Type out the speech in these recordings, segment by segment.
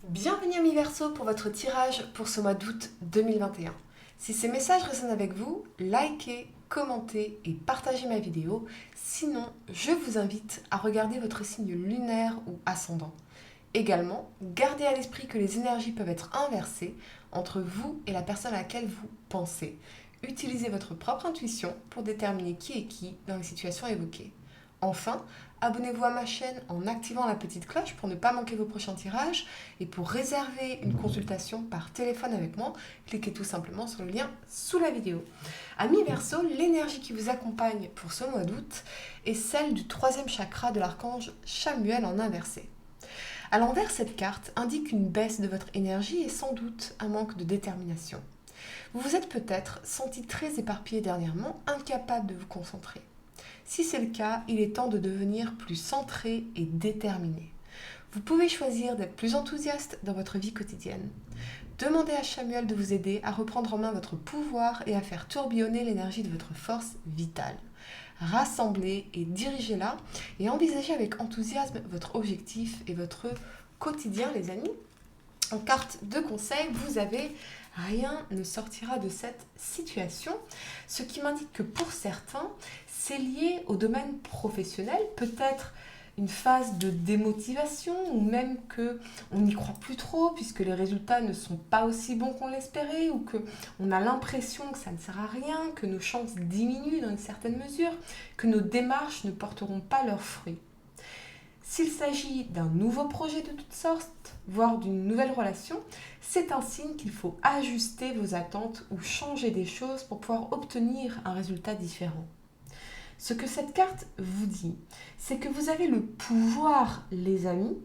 Bienvenue amis Verseau pour votre tirage pour ce mois d'août 2021. Si ces messages résonnent avec vous, likez, commentez et partagez ma vidéo. Sinon, je vous invite à regarder votre signe lunaire ou ascendant. Également, gardez à l'esprit que les énergies peuvent être inversées entre vous et la personne à laquelle vous pensez. Utilisez votre propre intuition pour déterminer qui est qui dans les situations évoquées. Enfin, abonnez-vous à ma chaîne en activant la petite cloche pour ne pas manquer vos prochains tirages. Et pour réserver une consultation par téléphone avec moi, cliquez tout simplement sur le lien sous la vidéo. Amis Verseau, l'énergie qui vous accompagne pour ce mois d'août est celle du troisième chakra de l'archange Chamuel en inversé. À l'envers, cette carte indique une baisse de votre énergie et sans doute un manque de détermination. Vous vous êtes peut-être senti très éparpillé dernièrement, incapable de vous concentrer. Si c'est le cas, il est temps de devenir plus centré et déterminé. Vous pouvez choisir d'être plus enthousiaste dans votre vie quotidienne. Demandez à Chamuel de vous aider à reprendre en main votre pouvoir et à faire tourbillonner l'énergie de votre force vitale. Rassemblez et dirigez-la et envisagez avec enthousiasme votre objectif et votre quotidien, les amis. En carte de conseil, vous avez rien ne sortira de cette situation, ce qui m'indique que pour certains, c'est lié au domaine professionnel, peut-être une phase de démotivation ou même qu'on n'y croit plus trop puisque les résultats ne sont pas aussi bons qu'on l'espérait ou qu'on a l'impression que ça ne sert à rien, que nos chances diminuent dans une certaine mesure, que nos démarches ne porteront pas leurs fruits. S'il s'agit d'un nouveau projet de toutes sortes, voire d'une nouvelle relation, c'est un signe qu'il faut ajuster vos attentes ou changer des choses pour pouvoir obtenir un résultat différent. Ce que cette carte vous dit, c'est que vous avez le pouvoir, les amis,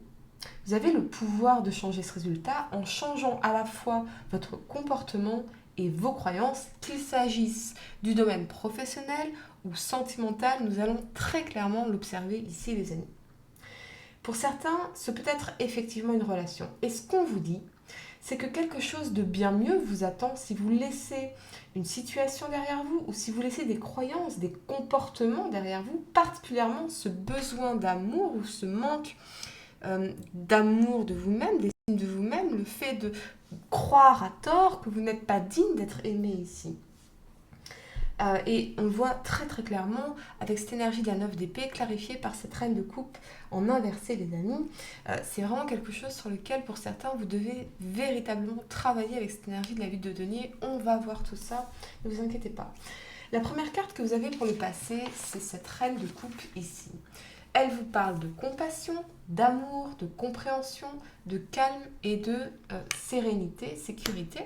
vous avez le pouvoir de changer ce résultat en changeant à la fois votre comportement et vos croyances, qu'il s'agisse du domaine professionnel ou sentimental. Nous allons très clairement l'observer ici, les amis. Pour certains, ce peut être effectivement une relation. Et ce qu'on vous dit, c'est que quelque chose de bien mieux vous attend si vous laissez une situation derrière vous ou si vous laissez des croyances, des comportements derrière vous, particulièrement ce besoin d'amour ou ce manque d'amour de vous-même, d'estime de vous-même, le fait de croire à tort que vous n'êtes pas digne d'être aimé ici. Et on voit très très clairement avec cette énergie de la 9 d'épée clarifiée par cette reine de coupe en inversé, les amis. C'est vraiment quelque chose sur lequel pour certains vous devez véritablement travailler avec cette énergie de la 8 de denier. On va voir tout ça, ne vous inquiétez pas. La première carte que vous avez pour le passé, c'est cette reine de coupe ici. Elle vous parle de compassion, d'amour, de compréhension, de calme et de sérénité, sécurité.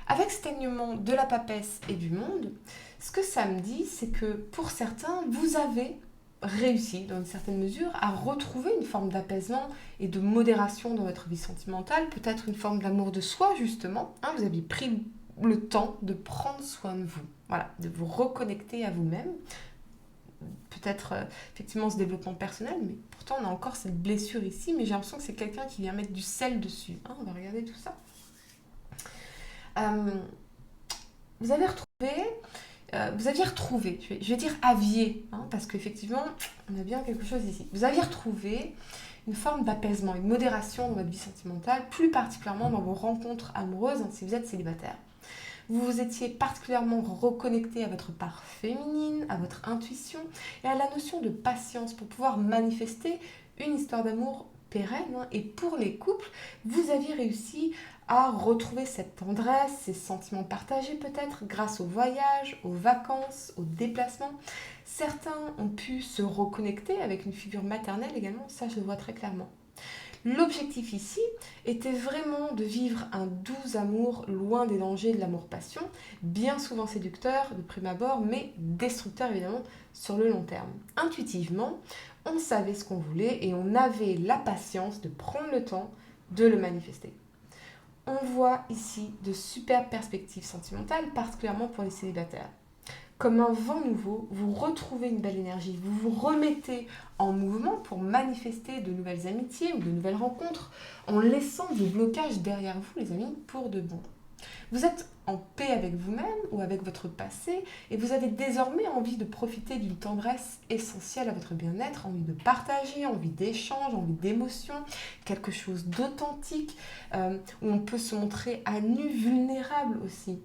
Avec cet alignement de la papesse et du monde, ce que ça me dit, c'est que pour certains, vous avez réussi, dans une certaine mesure, à retrouver une forme d'apaisement et de modération dans votre vie sentimentale, peut-être une forme d'amour de soi, justement. Vous avez pris le temps de prendre soin de vous, voilà, de vous reconnecter à vous-même. Peut-être effectivement ce développement personnel, mais pourtant on a encore cette blessure ici, mais j'ai l'impression que c'est quelqu'un qui vient mettre du sel dessus. On va regarder tout ça. Vous aviez retrouvé, je vais dire aviez, parce qu'effectivement, on a bien quelque chose ici. Vous aviez retrouvé une forme d'apaisement, une modération dans votre vie sentimentale, plus particulièrement dans vos rencontres amoureuses, si vous êtes célibataire. Vous vous étiez particulièrement reconnecté à votre part féminine, à votre intuition et à la notion de patience pour pouvoir manifester une histoire d'amour pérenne. Et pour les couples, vous aviez réussi à retrouver cette tendresse, ces sentiments partagés peut-être grâce aux voyages, aux vacances, aux déplacements. Certains ont pu se reconnecter avec une figure maternelle également, ça je le vois très clairement. L'objectif ici était vraiment de vivre un doux amour loin des dangers de l'amour-passion, bien souvent séducteur de prime abord, mais destructeur évidemment sur le long terme. Intuitivement, on savait ce qu'on voulait et on avait la patience de prendre le temps de le manifester. On voit ici de super perspectives sentimentales, particulièrement pour les célibataires. Comme un vent nouveau, vous retrouvez une belle énergie, vous vous remettez en mouvement pour manifester de nouvelles amitiés ou de nouvelles rencontres en laissant vos blocages derrière vous, les amis, pour de bon. Vous êtes en paix avec vous-même ou avec votre passé et vous avez désormais envie de profiter d'une tendresse essentielle à votre bien-être, envie de partager, envie d'échange, envie d'émotion, quelque chose d'authentique, où on peut se montrer à nu, vulnérable aussi.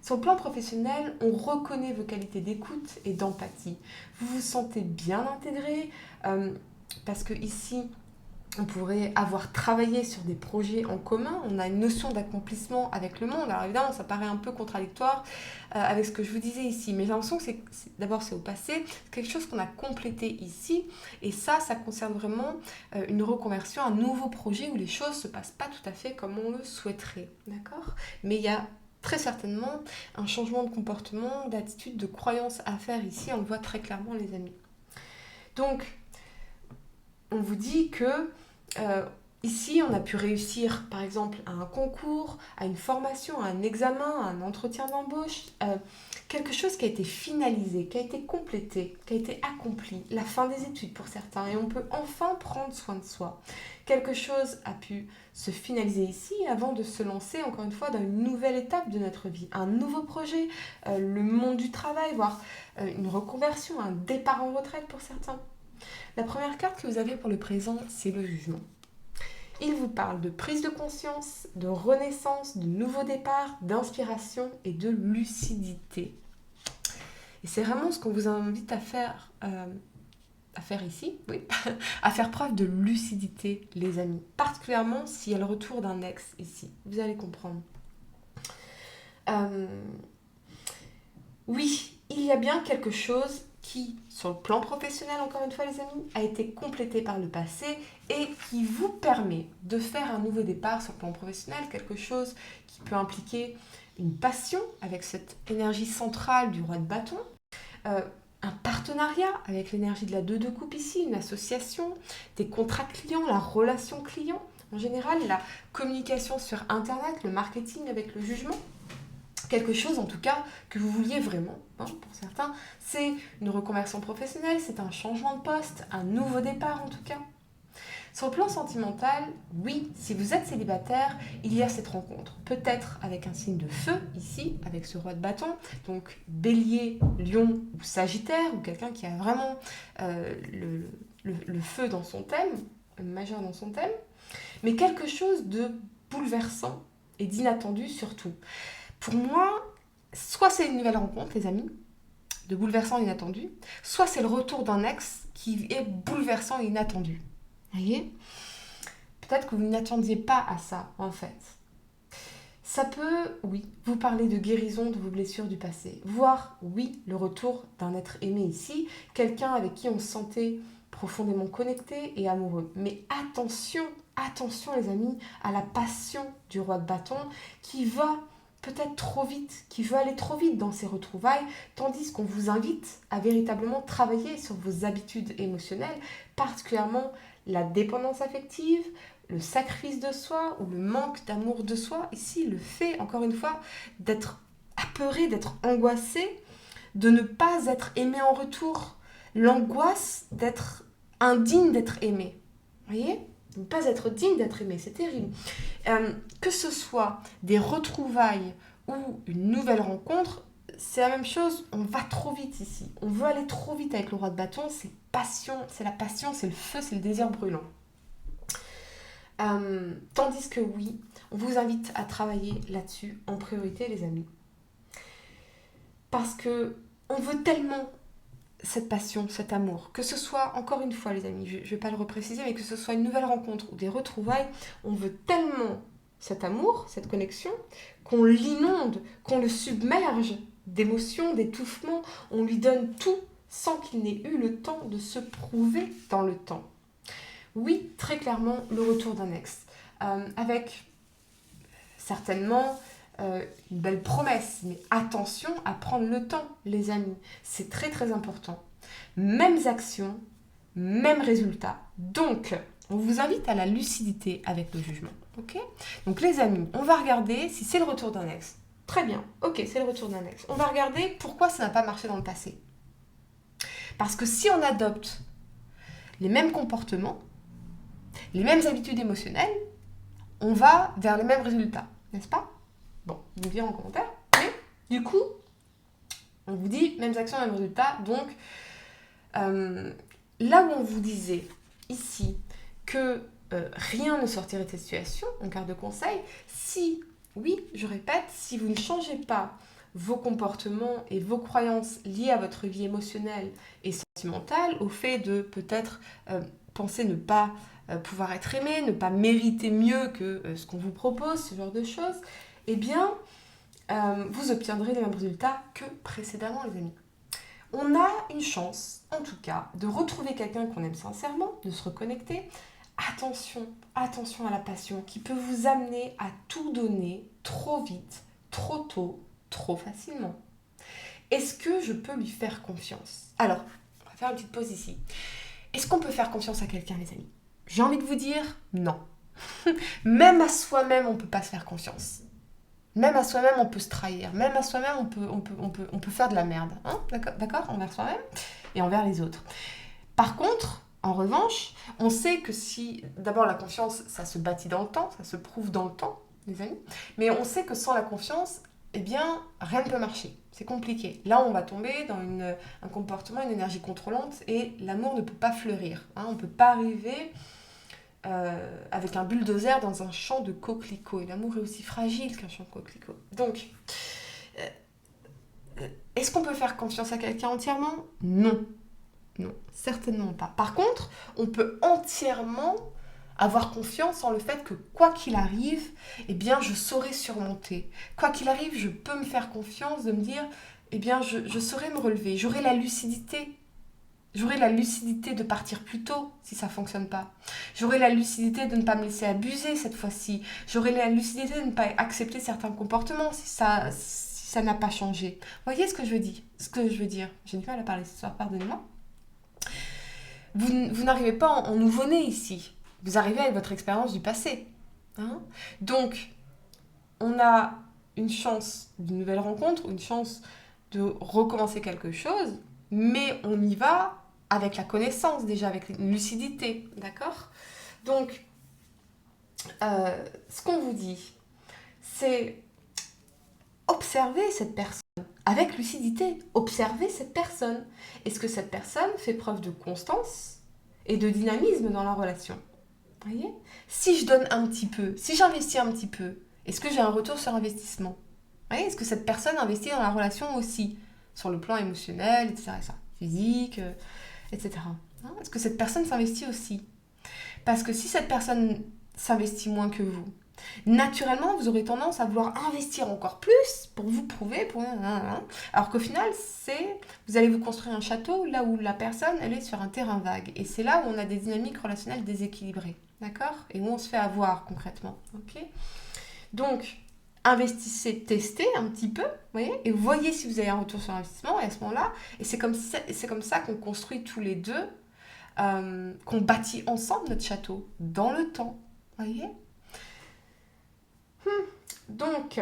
Sur le plan professionnel, on reconnaît vos qualités d'écoute et d'empathie. Vous vous sentez bien intégré, parce que ici, on pourrait avoir travaillé sur des projets en commun, on a une notion d'accomplissement avec le monde. Alors évidemment, ça paraît un peu contradictoire avec ce que je vous disais ici, mais j'ai l'impression que d'abord c'est au passé, c'est quelque chose qu'on a complété ici, et ça concerne vraiment une reconversion, un nouveau projet où les choses ne se passent pas tout à fait comme on le souhaiterait, d'accord ? Mais il y a très certainement un changement de comportement, d'attitude, de croyance à faire ici, on le voit très clairement les amis. Donc, on vous dit que ici, on a pu réussir, par exemple, à un concours, à une formation, à un examen, à un entretien d'embauche, quelque chose qui a été finalisé, qui a été complété, qui a été accompli, la fin des études pour certains, et on peut enfin prendre soin de soi. Quelque chose a pu se finaliser ici avant de se lancer, encore une fois, dans une nouvelle étape de notre vie, un nouveau projet, le monde du travail, voire une reconversion, un départ en retraite pour certains. La première carte que vous avez pour le présent, c'est le jugement. Il vous parle de prise de conscience, de renaissance, de nouveau départ, d'inspiration et de lucidité. Et c'est vraiment ce qu'on vous invite à faire ici, oui, à faire preuve de lucidité, les amis. Particulièrement s'il y a le retour d'un ex ici. Vous allez comprendre. Oui, il y a bien quelque chose qui, sur le plan professionnel, encore une fois les amis, a été complété par le passé et qui vous permet de faire un nouveau départ sur le plan professionnel, quelque chose qui peut impliquer une passion avec cette énergie centrale du roi de bâton, un partenariat avec l'énergie de la 2 de coupe ici, une association, des contrats clients, la relation client, en général la communication sur internet, le marketing avec le jugement. Quelque chose en tout cas que vous vouliez vraiment, hein, pour certains, c'est une reconversion professionnelle, c'est un changement de poste, un nouveau départ en tout cas. Sur le plan sentimental, oui, si vous êtes célibataire, il y a cette rencontre, peut-être avec un signe de feu ici, avec ce roi de bâton, donc bélier, lion ou sagittaire, ou quelqu'un qui a vraiment le feu dans son thème, majeur dans son thème, mais quelque chose de bouleversant et d'inattendu surtout. Pour moi, soit c'est une nouvelle rencontre, les amis, de bouleversant et inattendu, soit c'est le retour d'un ex qui est bouleversant et inattendu. Vous voyez ? Peut-être que vous n'attendiez pas à ça, en fait. Ça peut, oui, vous parler de guérison de vos blessures du passé, voire, oui, le retour d'un être aimé ici, quelqu'un avec qui on se sentait profondément connecté et amoureux. Mais attention les amis, à la passion du roi de bâton qui va peut-être trop vite, qui veut aller trop vite dans ses retrouvailles, tandis qu'on vous invite à véritablement travailler sur vos habitudes émotionnelles, particulièrement la dépendance affective, le sacrifice de soi ou le manque d'amour de soi. Ici, le fait, encore une fois, d'être apeuré, d'être angoissé, de ne pas être aimé en retour, l'angoisse d'être indigne d'être aimé. Vous voyez ? De ne pas être digne d'être aimé, c'est terrible. Que ce soit des retrouvailles ou une nouvelle rencontre, c'est la même chose, on va trop vite ici. On veut aller trop vite avec le roi de bâton, c'est la passion, c'est le feu, c'est le désir brûlant. Tandis que oui, on vous invite à travailler là-dessus en priorité, les amis. Parce que on veut tellement cette passion, cet amour, que ce soit, encore une fois les amis, je ne vais pas le repréciser, mais que ce soit une nouvelle rencontre ou des retrouvailles, on veut tellement cet amour, cette connexion, qu'on l'inonde, qu'on le submerge d'émotions, d'étouffement, on lui donne tout sans qu'il n'ait eu le temps de se prouver dans le temps. Oui, très clairement, le retour d'un ex, avec certainement une belle promesse, mais attention à prendre le temps, les amis, c'est très très important. Mêmes actions, mêmes résultats. Donc, on vous invite à la lucidité avec le jugement. Ok ? Donc les amis, on va regarder si c'est le retour d'un ex. Très bien, ok, c'est le retour d'un ex. On va regarder pourquoi ça n'a pas marché dans le passé. Parce que si on adopte les mêmes comportements, les mêmes habitudes émotionnelles, on va vers les mêmes résultats, n'est-ce pas ? Bon, vous me direz en commentaire. Mais du coup, on vous dit mêmes actions, mêmes résultats. Donc, là où on vous disait ici que rien ne sortirait de cette situation, en carte de conseil, si, oui, je répète, si vous ne changez pas vos comportements et vos croyances liées à votre vie émotionnelle et sentimentale, au fait de peut-être penser ne pas pouvoir être aimé, ne pas mériter mieux que ce qu'on vous propose, ce genre de choses, eh bien, vous obtiendrez les mêmes résultats que précédemment, les amis. On a une chance, en tout cas, de retrouver quelqu'un qu'on aime sincèrement, de se reconnecter. Attention, attention à la passion qui peut vous amener à tout donner trop vite, trop tôt, trop facilement. Est-ce que je peux lui faire confiance? Alors, on va faire une petite pause ici. Est-ce qu'on peut faire confiance à quelqu'un, les amis? J'ai envie de vous dire non. Même à soi-même, on ne peut pas se faire confiance. Même à soi-même, on peut se trahir. Même à soi-même, on peut faire de la merde. Hein, d'accord? Envers soi-même et envers les autres. Par contre, en revanche, on sait que si... D'abord, la confiance, ça se bâtit dans le temps, ça se prouve dans le temps, les amis. Mais on sait que sans la confiance, eh bien, rien ne peut marcher. C'est compliqué. Là, on va tomber dans un comportement, une énergie contrôlante et l'amour ne peut pas fleurir. Hein, on ne peut pas arriver... avec un bulldozer dans un champ de coquelicots. Et l'amour est aussi fragile qu'un champ de coquelicots. Donc, est-ce qu'on peut faire confiance à quelqu'un entièrement? Non. Non, certainement pas. Par contre, on peut entièrement avoir confiance en le fait que quoi qu'il arrive, eh bien, je saurai surmonter. Quoi qu'il arrive, je peux me faire confiance de me dire, eh bien, je saurai me relever. J'aurai la lucidité. J'aurai la lucidité de partir plus tôt si ça ne fonctionne pas. J'aurai la lucidité de ne pas me laisser abuser cette fois-ci. J'aurai la lucidité de ne pas accepter certains comportements si ça n'a pas changé. Vous voyez ce que je veux dire? J'ai du mal à parler ce soir, pardonnez-moi. Vous n'arrivez pas en nouveau-né ici. Vous arrivez avec votre expérience du passé. Hein? Donc, on a une chance d'une nouvelle rencontre, une chance de recommencer quelque chose, mais on y va avec la connaissance déjà, avec une lucidité, d'accord? Donc, ce qu'on vous dit, c'est observer cette personne avec lucidité, observer cette personne. Est-ce que cette personne fait preuve de constance et de dynamisme dans la relation? Vous voyez? Si je donne un petit peu, si j'investis un petit peu, est-ce que j'ai un retour sur investissement? Vous voyez? Est-ce que cette personne investit dans la relation aussi, sur le plan émotionnel, etc., physique, etc. Hein? Est-ce que cette personne s'investit aussi? Parce que si cette personne s'investit moins que vous, naturellement, vous aurez tendance à vouloir investir encore plus pour vous prouver, alors qu'au final, vous allez vous construire un château là où la personne, elle est sur un terrain vague. Et c'est là où on a des dynamiques relationnelles déséquilibrées, d'accord? Et où on se fait avoir concrètement, ok? Donc, investissez, testez un petit peu, vous voyez, et voyez si vous avez un retour sur investissement, et à ce moment-là, et c'est comme ça qu'on construit tous les deux, qu'on bâtit ensemble notre château, dans le temps, vous voyez? Donc,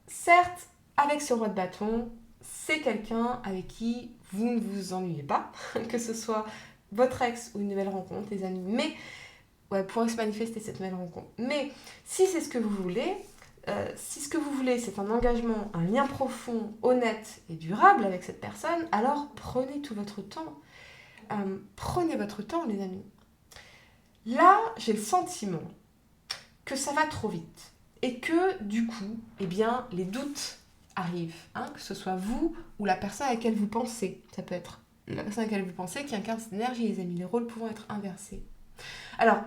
certes, avec ce roi de bâton, c'est quelqu'un avec qui vous ne vous ennuyez pas, que ce soit votre ex ou une nouvelle rencontre, les amis, mais pourrait se manifester cette nouvelle rencontre. Mais si c'est ce que vous voulez, si ce que vous voulez, c'est un engagement, un lien profond, honnête et durable avec cette personne, alors prenez tout votre temps. Prenez votre temps, les amis. Là, j'ai le sentiment que ça va trop vite. Et que, du coup, eh bien, les doutes arrivent. Hein, que ce soit vous ou la personne à laquelle vous pensez. Ça peut être la personne à laquelle vous pensez qui incarne cette énergie, les amis. Les rôles pouvant être inversés. Alors,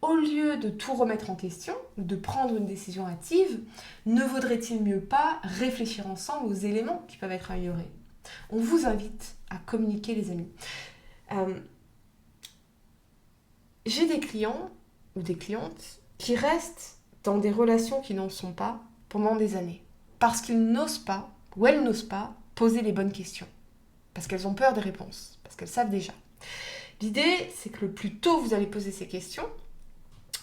au lieu de tout remettre en question, de prendre une décision hâtive, ne vaudrait-il mieux pas réfléchir ensemble aux éléments qui peuvent être améliorés? On vous invite à communiquer, les amis. J'ai des clients ou des clientes qui restent dans des relations qui n'en sont pas pendant des années. Parce qu'ils n'osent pas, ou elles n'osent pas, poser les bonnes questions. Parce qu'elles ont peur des réponses, parce qu'elles savent déjà. L'idée, c'est que le plus tôt vous allez poser ces questions,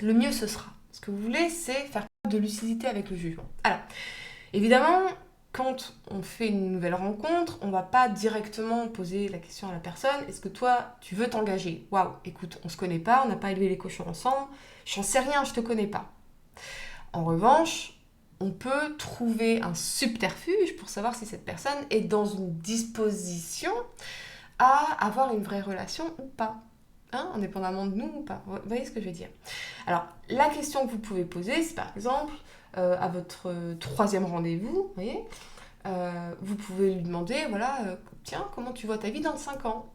le mieux ce sera. Ce que vous voulez, c'est faire preuve de lucidité avec le jugement. Alors, évidemment, quand on fait une nouvelle rencontre, on ne va pas directement poser la question à la personne, est-ce que toi, tu veux t'engager? Waouh, écoute, on ne se connaît pas, on n'a pas élevé les cochons ensemble, j'en sais rien, je ne te connais pas. En revanche, on peut trouver un subterfuge pour savoir si cette personne est dans une disposition à avoir une vraie relation ou pas. Hein, indépendamment de nous ou pas. Vous voyez ce que je veux dire? Alors, la question que vous pouvez poser, c'est par exemple, à votre troisième rendez-vous, vous voyez, vous pouvez lui demander, voilà, tiens, comment tu vois ta vie dans 5 ans?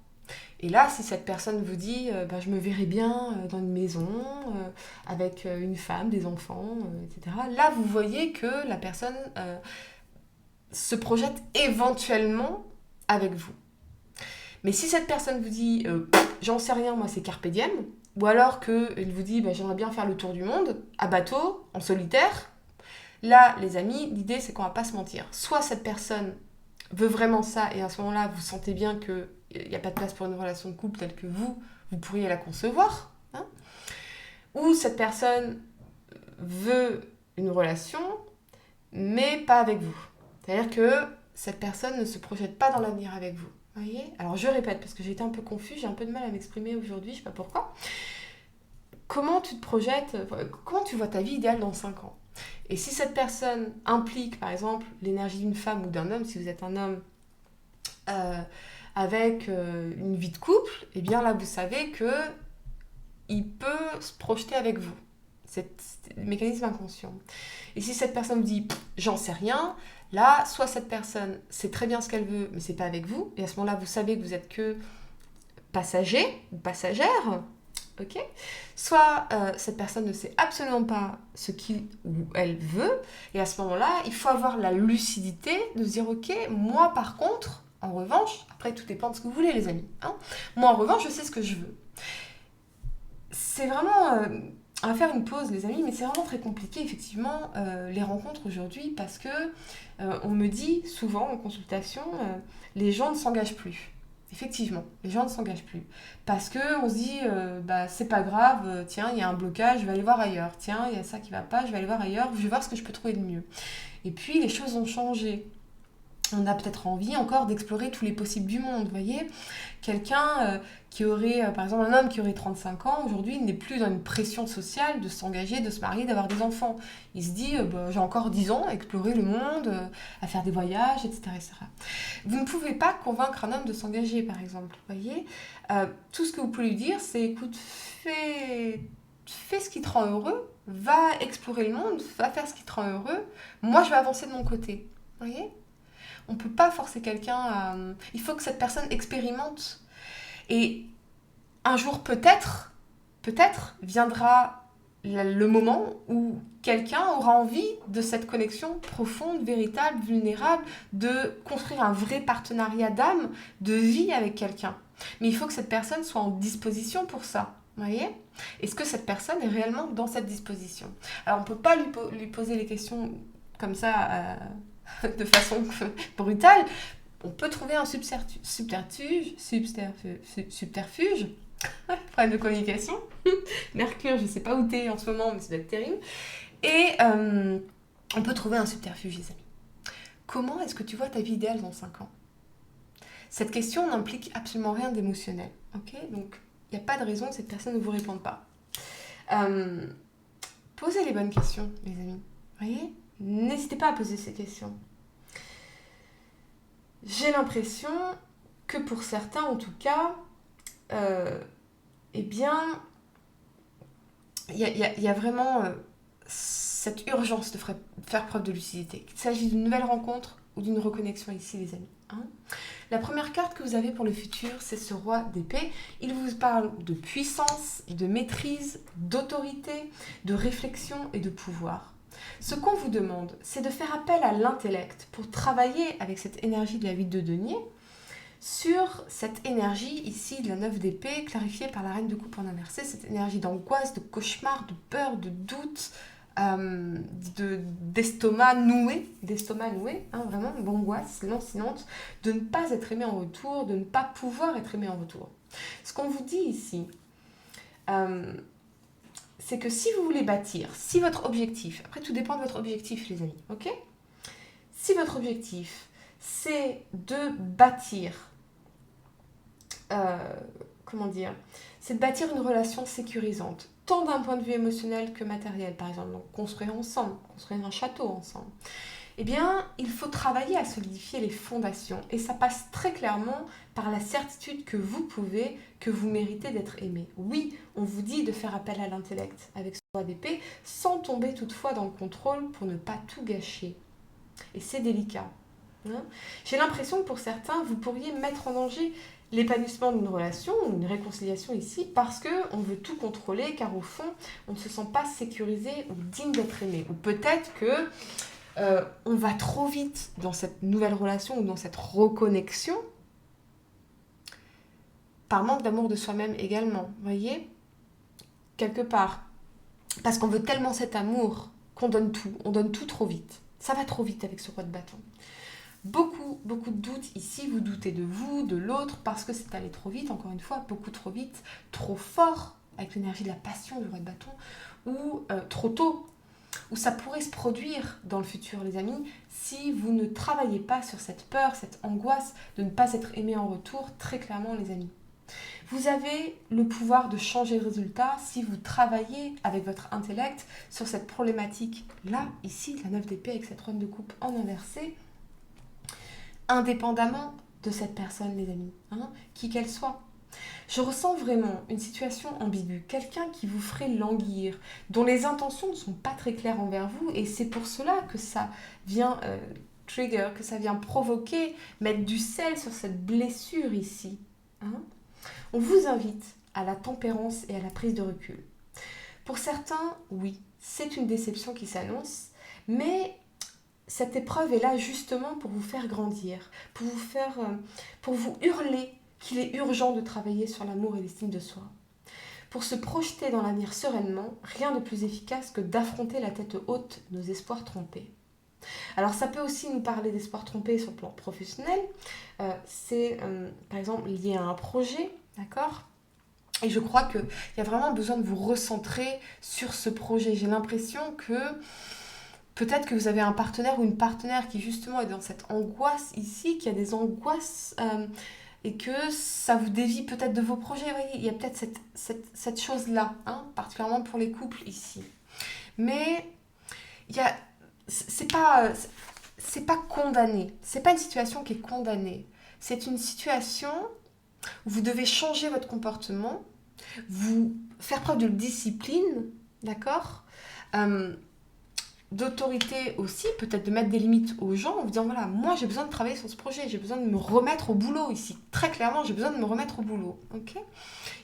Et là, si cette personne vous dit, bah, je me verrais bien dans une maison, avec une femme, des enfants, etc., là, vous voyez que la personne se projette éventuellement avec vous. Mais si cette personne vous dit j'en sais rien, moi c'est carpe diem, ou alors qu'il vous dit bah, j'aimerais bien faire le tour du monde, à bateau, en solitaire, là les amis, l'idée c'est qu'on va pas se mentir. Soit cette personne veut vraiment ça et à ce moment-là vous sentez bien qu'il n'y a pas de place pour une relation de couple telle que vous pourriez la concevoir, hein, ou cette personne veut une relation mais pas avec vous. C'est-à-dire que cette personne ne se projette pas dans l'avenir avec vous. Voyez? Alors je répète parce que j'ai été un peu confuse, j'ai un peu de mal à m'exprimer aujourd'hui, je sais pas pourquoi. Comment tu te projettes, comment tu vois ta vie idéale dans 5 ans? Et si cette personne implique par exemple l'énergie d'une femme ou d'un homme, si vous êtes un homme avec une vie de couple, eh bien là vous savez que il peut se projeter avec vous. C'est le mécanisme inconscient. Et si cette personne vous dit j'en sais rien, là, soit cette personne sait très bien ce qu'elle veut, mais c'est pas avec vous, et à ce moment-là, vous savez que vous êtes que passager ou passagère, ok? Soit cette personne ne sait absolument pas ce qu'il ou elle veut, et à ce moment-là, il faut avoir la lucidité de se dire ok, moi par contre, en revanche, après tout dépend de ce que vous voulez les amis, hein, moi en revanche, je sais ce que je veux. C'est vraiment... on va faire une pause les amis, mais c'est vraiment très compliqué effectivement les rencontres aujourd'hui parce que on me dit souvent en consultation les gens ne s'engagent plus. Effectivement, les gens ne s'engagent plus. Parce qu'on se dit, bah, c'est pas grave, tiens, il y a un blocage, je vais aller voir ailleurs. Tiens, il y a ça qui va pas, je vais aller voir ailleurs, je vais voir ce que je peux trouver de mieux. Et puis, les choses ont changé. On a peut-être envie encore d'explorer tous les possibles du monde, vous voyez. Quelqu'un qui aurait, par exemple un homme qui aurait 35 ans, aujourd'hui, il n'est plus dans une pression sociale de s'engager, de se marier, d'avoir des enfants. Il se dit, bah, j'ai encore 10 ans à explorer le monde, à faire des voyages, etc., etc. Vous ne pouvez pas convaincre un homme de s'engager, par exemple, vous voyez. Tout ce que vous pouvez lui dire, c'est, écoute, fais ce qui te rend heureux, va explorer le monde, va faire ce qui te rend heureux. Moi, je vais avancer de mon côté, vous voyez. On ne peut pas forcer quelqu'un à... Il faut que cette personne expérimente. Et un jour, peut-être, viendra le moment où quelqu'un aura envie de cette connexion profonde, véritable, vulnérable, de construire un vrai partenariat d'âme, de vie avec quelqu'un. Mais il faut que cette personne soit en disposition pour ça. Vous voyez? Est-ce que cette personne est réellement dans cette disposition? Alors, on ne peut pas lui poser les questions comme ça... de façon brutale, on peut trouver un subterfuge, problème de communication. Mercure, je sais pas où t'es en ce moment, mais ça doit être terrible. Et on peut trouver un subterfuge, les amis. Comment est-ce que tu vois ta vie idéale dans 5 ans? Cette question n'implique absolument rien d'émotionnel, ok? Donc, il n'y a pas de raison que cette personne ne vous réponde pas. Posez les bonnes questions, les amis. Vous voyez? N'hésitez pas à poser ces questions. J'ai l'impression que pour certains, en tout cas, eh bien, il y a vraiment cette urgence de faire preuve de lucidité. Qu'il s'agisse d'une nouvelle rencontre ou d'une reconnexion ici, les amis. Hein. La première carte que vous avez pour le futur, c'est ce roi d'épée. Il vous parle de puissance, de maîtrise, d'autorité, de réflexion et de pouvoir. Ce qu'on vous demande, c'est de faire appel à l'intellect pour travailler avec cette énergie de la 8 de denier sur cette énergie ici de la 9 d'épée clarifiée par la reine de coupe en inversé, cette énergie d'angoisse, de cauchemar, de peur, de doute, d'estomac noué, hein, vraiment d'angoisse lancinante, de ne pas être aimé en retour, de ne pas pouvoir être aimé en retour. Ce qu'on vous dit ici, c'est que si vous voulez bâtir, si votre objectif, après tout dépend de votre objectif les amis, ok? Si votre objectif c'est de bâtir, c'est de bâtir une relation sécurisante, tant d'un point de vue émotionnel que matériel, par exemple. Donc construire ensemble, construire un château ensemble. Eh bien, il faut travailler à solidifier les fondations. Et ça passe très clairement par la certitude que vous pouvez, que vous méritez d'être aimé. Oui, on vous dit de faire appel à l'intellect avec ce roi d'épée, sans tomber toutefois dans le contrôle pour ne pas tout gâcher. Et c'est délicat. Hein. J'ai l'impression que pour certains, vous pourriez mettre en danger l'épanouissement d'une relation ou une réconciliation ici parce qu'on veut tout contrôler, car au fond, on ne se sent pas sécurisé ou digne d'être aimé. Ou peut-être que on va trop vite dans cette nouvelle relation ou dans cette reconnexion par manque d'amour de soi-même également, vous voyez, quelque part. Parce qu'on veut tellement cet amour qu'on donne tout, on donne tout trop vite. Ça va trop vite avec ce roi de bâton. Beaucoup de doutes ici, vous doutez de vous, de l'autre, parce que c'est allé trop vite, encore une fois, beaucoup trop vite, trop fort, avec l'énergie de la passion du roi de bâton, ou trop tôt, où ça pourrait se produire dans le futur, les amis, si vous ne travaillez pas sur cette peur, cette angoisse de ne pas être aimé en retour, très clairement, les amis. Vous avez le pouvoir de changer le résultat si vous travaillez avec votre intellect sur cette problématique-là, ici, la 9 d'épée avec cette reine de coupe en inversé, indépendamment de cette personne, les amis, hein, qui qu'elle soit. Je ressens vraiment une situation ambiguë, quelqu'un qui vous ferait languir, dont les intentions ne sont pas très claires envers vous, et c'est pour cela que ça vient trigger, que ça vient provoquer, mettre du sel sur cette blessure ici. Hein. On vous invite à la tempérance et à la prise de recul. Pour certains, oui, c'est une déception qui s'annonce, mais cette épreuve est là justement pour vous faire grandir, pour vous hurler qu'il est urgent de travailler sur l'amour et l'estime de soi. Pour se projeter dans l'avenir sereinement, rien de plus efficace que d'affronter la tête haute nos espoirs trompés. Alors ça peut aussi nous parler d'espoirs trompés sur le plan professionnel. C'est par exemple lié à un projet, d'accord ? Et je crois qu'il y a vraiment besoin de vous recentrer sur ce projet. J'ai l'impression que peut-être que vous avez un partenaire ou une partenaire qui justement est dans cette angoisse ici, qui a des angoisses et que ça vous dévie peut-être de vos projets. Vous voyez, il y a peut-être cette chose-là, hein, particulièrement pour les couples ici. Mais c'est pas condamné. C'est pas une situation qui est condamnée. C'est une situation où vous devez changer votre comportement, vous faire preuve de discipline, d'accord, d'autorité aussi, peut-être de mettre des limites aux gens en vous disant voilà, moi j'ai besoin de travailler sur ce projet, j'ai besoin de me remettre au boulot ici. Très clairement, j'ai besoin de me remettre au boulot. Ok ?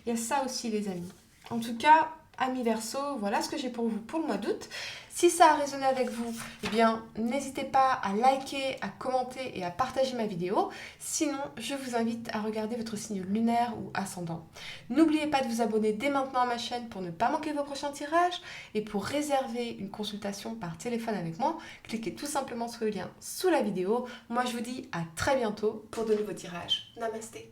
Il y a ça aussi, les amis. En tout cas, amis Verseau, voilà ce que j'ai pour vous pour le mois d'août. Si ça a résonné avec vous, eh bien, n'hésitez pas à liker, à commenter et à partager ma vidéo. Sinon, je vous invite à regarder votre signe lunaire ou ascendant. N'oubliez pas de vous abonner dès maintenant à ma chaîne pour ne pas manquer vos prochains tirages. Et pour réserver une consultation par téléphone avec moi, cliquez tout simplement sur le lien sous la vidéo. Moi, je vous dis à très bientôt pour de nouveaux tirages. Namasté.